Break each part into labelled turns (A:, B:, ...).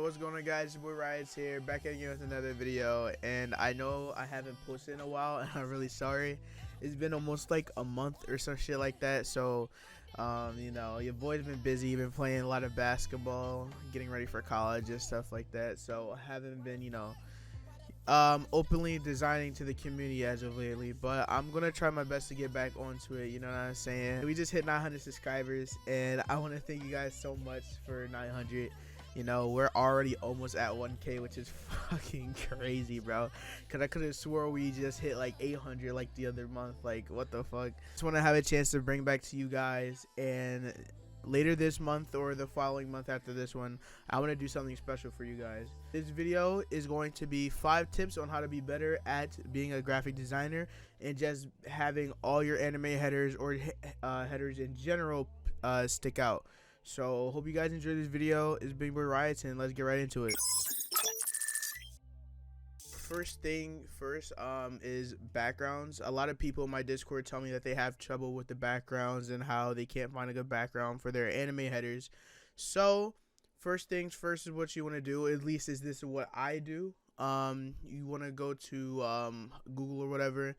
A: what's going on, guys? Your boy Riotz here, back at you with another video. And I know I haven't posted in a while, and I'm really sorry. It's been almost like a month or some shit like that. So, you know, your boy's been busy, been playing a lot of basketball, getting ready for college and stuff like that. So I haven't been, openly designing to the community as of lately, but I'm gonna try my best to get back onto it. You know what I'm saying? We just hit 900 subscribers, and I want to thank you guys so much for 900. You know, we're already almost at 1K, which is fucking crazy, bro. Cause I could have swore we just hit like 800 like the other month. Like, what the fuck? Just want to have a chance to bring back to you guys, and later this month or the following month after this one, I want to do something special for you guys. This video is going to be 5 tips on how to be better at being a graphic designer and just having all your anime headers or headers in general stick out. So hope you guys enjoy this video. It's Big Boy Riotz, and let's get right into it. First thing first is backgrounds. A lot of people in my Discord tell me that they have trouble with the backgrounds and how they can't find a good background for their anime headers. So first things first is what you want to do, at least is this what I do. You want to go to Google or whatever,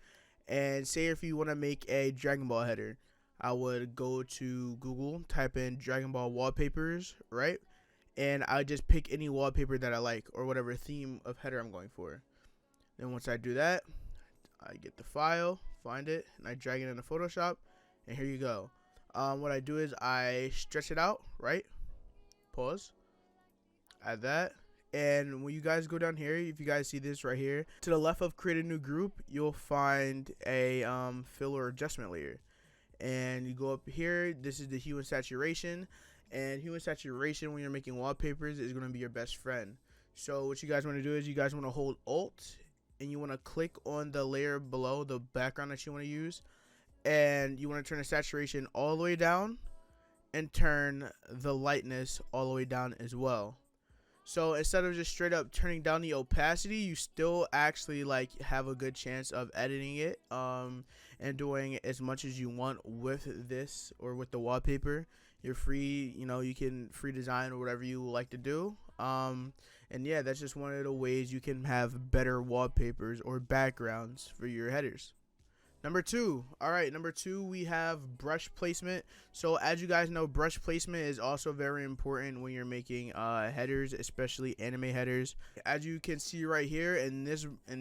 A: and say if you want to make a Dragon Ball header, I would go to Google, type in Dragon Ball wallpapers, right? And I just pick any wallpaper that I like or whatever theme of header I'm going for. Then once I do that, I get the file, find it, and I drag it into Photoshop, and here you go. What I do is I stretch it out, right? Pause. Add that. And when you guys go down here, if you guys see this right here, to the left of create a new group, you'll find a fill or adjustment layer. And you go up here, this is the hue and saturation. And hue and saturation when you're making wallpapers is going to be your best friend. So what you guys want to do is you guys want to hold Alt, and you want to click on the layer below the background that you want to use, and you want to turn the saturation all the way down and turn the lightness all the way down as well. So instead of just straight up turning down the opacity, you still actually like have a good chance of editing it and doing as much as you want with this or with the wallpaper. You're free, you know, you can free design or whatever you like to do. And yeah, that's just one of the ways you can have better wallpapers or backgrounds for your headers. Number 2, number 2, we have brush placement. So as you guys know, brush placement is also very important when you're making headers, especially anime headers. As you can see right here in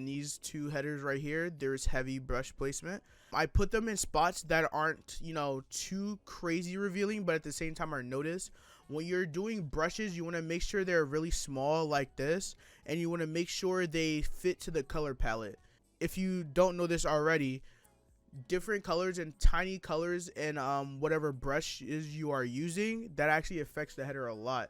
A: these 2 headers right here, there's heavy brush placement. I put them in spots that aren't, you know, too crazy revealing, but at the same time are noticed. When you're doing brushes, you want to make sure they're really small like this, and you want to make sure they fit to the color palette. If you don't know this already, different colors and tiny colors and whatever brushes you are using, that actually affects the header a lot.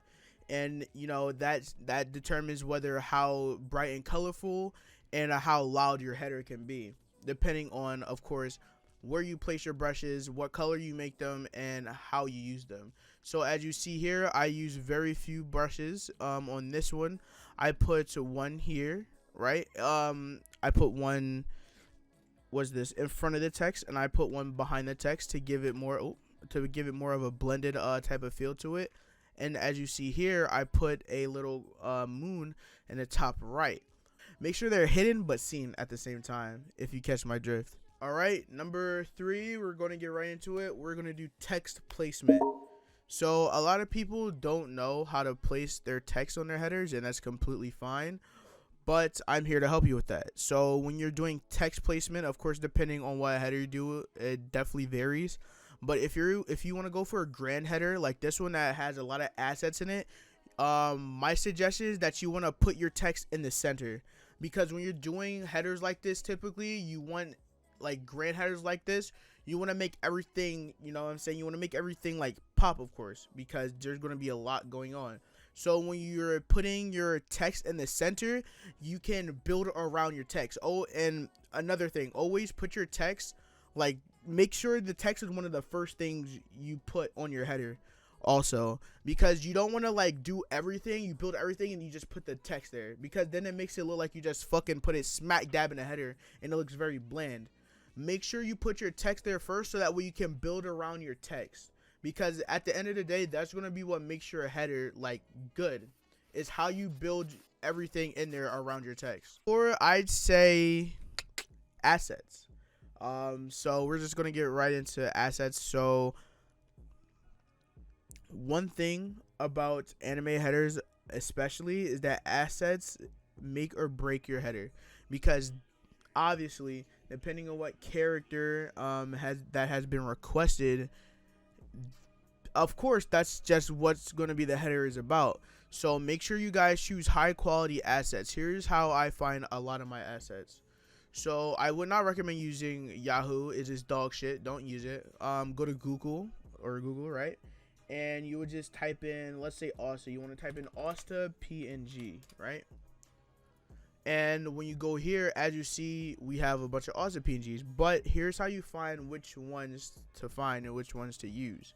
A: And you know, that determines whether how bright and colorful and how loud your header can be, depending on, of course, where you place your brushes, what color you make them, and how you use them. So as you see here, I use very few brushes. On this one, I put one here, right? I put one in front of the text, and I put one behind the text to give it more of a blended type of feel to it. And as you see here, I put a little moon in the top right. Make sure they're hidden but seen at the same time, if you catch my drift. All right, number 3, we're going to get right into it. We're going to do text placement. So a lot of people don't know how to place their text on their headers, and that's completely fine. But I'm here to help you with that. So when you're doing text placement, of course, depending on what header you do, it definitely varies. But if you want to go for a grand header like this one that has a lot of assets in it, my suggestion is that you want to put your text in the center, because when you're doing headers like this, typically you want like grand headers like this, you want to make everything, you know what I'm saying, you want to make everything like pop, of course, because there's going to be a lot going on. So when you're putting your text in the center, you can build around your text. Oh, and another thing, always put your text, like, make sure the text is one of the first things you put on your header also, because you don't want to like do everything, you build everything and you just put the text there, because then it makes it look like you just fucking put it smack dab in the header and it looks very bland. Make sure you put your text there first, so that way you can build around your text, because at the end of the day, that's going to be what makes your header like good. is how you build everything in there around your text. Or I'd say assets. So we're just gonna get right into assets. So one thing about anime headers especially is that assets make or break your header, because obviously depending on what character has been requested, of course that's just what's going to be the header is about. So make sure you guys choose high quality assets. Here's how I find a lot of my assets. So I would not recommend using Yahoo. It's just dog shit. Don't use it. Go to Google, right? And you would just type in, let's say Asta. You want to type in Asta PNG, right? And when you go here, as you see, we have a bunch of Asta PNGs. But here's how you find which ones to find and which ones to use.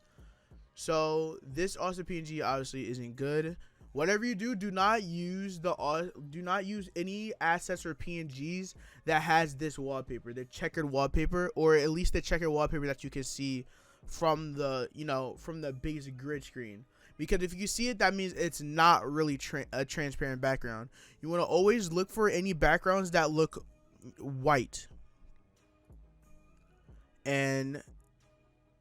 A: So this Asta PNG obviously isn't good. Whatever you do, do not use any assets or PNGs that has this wallpaper, the checkered wallpaper, or at least the checkered wallpaper that you can see from the basic grid screen. Because if you see it, that means it's not really a transparent background. You want to always look for any backgrounds that look white. And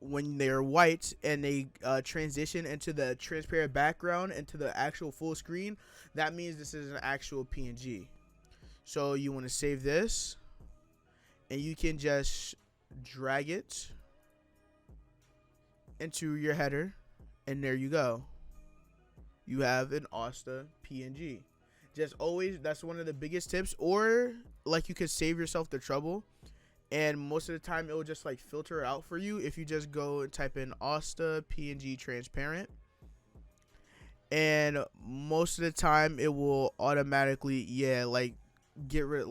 A: when they're white and they transition into the transparent background into the actual full screen, that means this is an actual PNG. So you want to save this, and you can just drag it into your header, and there you go. You have an Asta PNG. Just always, that's one of the biggest tips. Or like, you could save yourself the trouble, and most of the time it will just like filter out for you if you just go and type in Asta PNG transparent, and most of the time it will automatically get rid,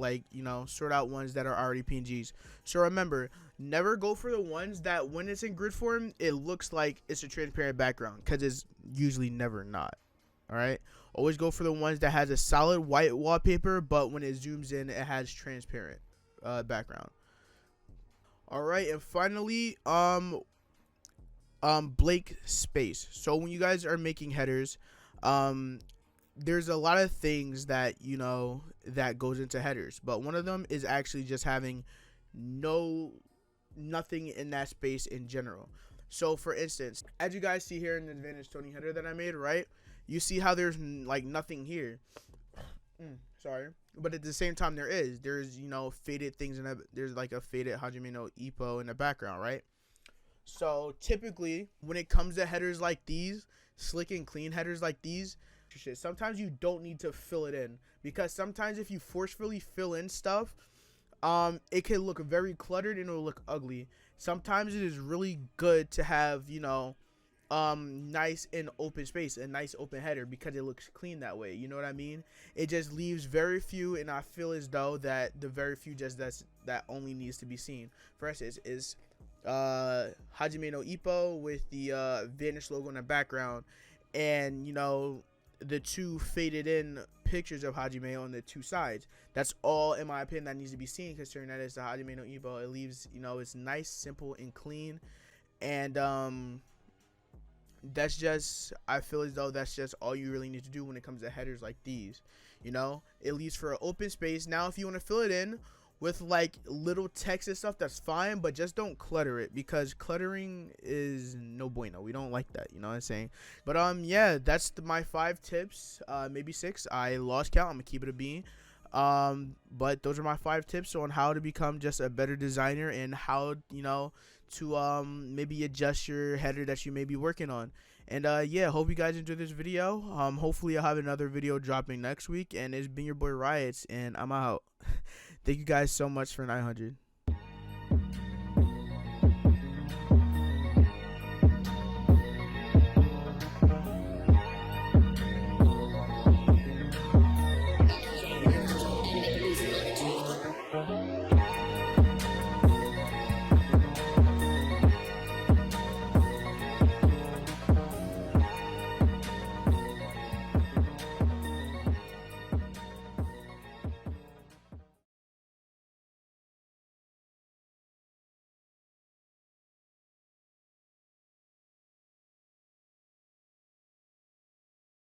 A: sort out ones that are already PNGs. So remember, never go for the ones that when it's in grid form it looks like it's a transparent background, because it's usually never not. All right, always go for the ones that has a solid white wallpaper, but when it zooms in it has transparent background. All right, and finally, blank space. So when you guys are making headers, there's a lot of things that that goes into headers, but one of them is actually just having nothing in that space in general. So for instance, as you guys see here in the Advantage Tony header that I made, right, you see how there's like nothing here. Sorry, but at the same time there's faded things in there's like a faded Hajime no Ippo in the background, right? So typically when it comes to headers like these, slick and clean headers like these, sometimes you don't need to fill it in, because sometimes if you forcefully fill in stuff, it can look very cluttered and it'll look ugly. Sometimes it is really good to have nice and open space, a nice open header, because it looks clean that way. You know what I mean? It just leaves very few, and I feel as though that the very few that only needs to be seen. For instance, is Hajime no Ippo with the Vanish logo in the background, and the two faded in pictures of Hajime on the two sides. That's all, in my opinion, that needs to be seen, considering that it's the Hajime no Ippo. It leaves, it's nice, simple, and clean. And that's just, I feel as though that's just all you really need to do when it comes to headers like these. It leaves for an open space. Now if you want to fill it in with like little text and stuff, that's fine, but just don't clutter it, because cluttering is no bueno. We don't like that, you know what I'm saying? But yeah, that's my 5 tips, maybe 6. I lost count. I'm gonna keep it a bean. But those are my 5 tips on how to become just a better designer, and how to maybe adjust your header that you may be working on. And yeah, hope you guys enjoyed this video. Hopefully I'll have another video dropping next week, and it's been your boy Riotz, and I'm out. Thank you guys so much for 900.